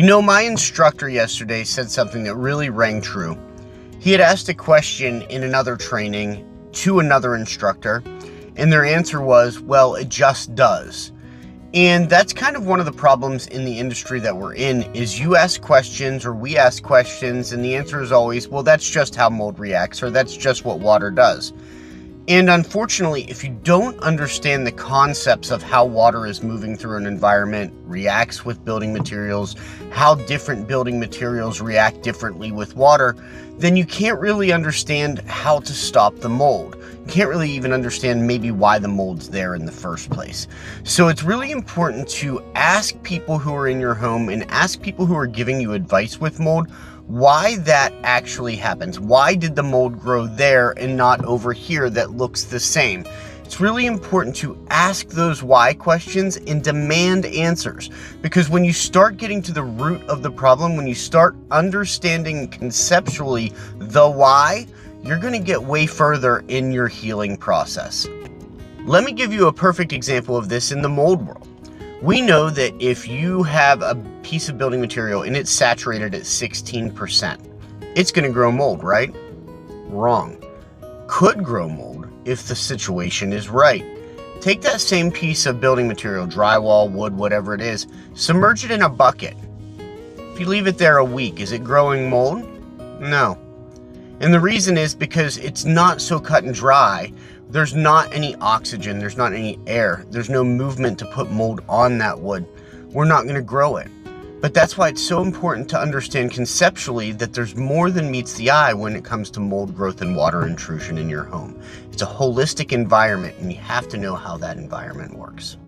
My instructor yesterday said something that really rang true. He had asked a question in another training to another instructor, and their answer was, well, it just does. And that's kind of one of the problems in the industry that we're in, is you ask questions or we ask questions, and the answer is always, well, that's just how mold reacts, or that's just what water does. And unfortunately, if you don't understand the concepts of how water is moving through an environment, reacts with building materials, how different building materials react differently with water, then you can't really understand how to stop the mold. You can't really even understand maybe why the mold's there in the first place. So it's really important to ask people who are in your home and ask people who are giving you advice with mold why that actually happens. Why did the mold grow there and not over here that looks the same? It's really important to ask those why questions and demand answers, because when you start getting to the root of the problem, when you start understanding conceptually the why, you're going to get way further in your healing process. Let me give you a perfect example of this in the mold world. We know that if you have a piece of building material and it's saturated at 16%, it's going to grow mold, right? Wrong. Could grow mold if the situation is right. Take that same piece of building material, drywall, wood, whatever it is, submerge it in a bucket. If you leave it there a week, is it growing mold? No. And the reason is because it's not so cut and dry. There's not any oxygen, there's not any air, there's no movement to put mold on that wood. We're not going to grow it. But that's why it's so important to understand conceptually that there's more than meets the eye when it comes to mold growth and water intrusion in your home. It's a holistic environment, and you have to know how that environment works.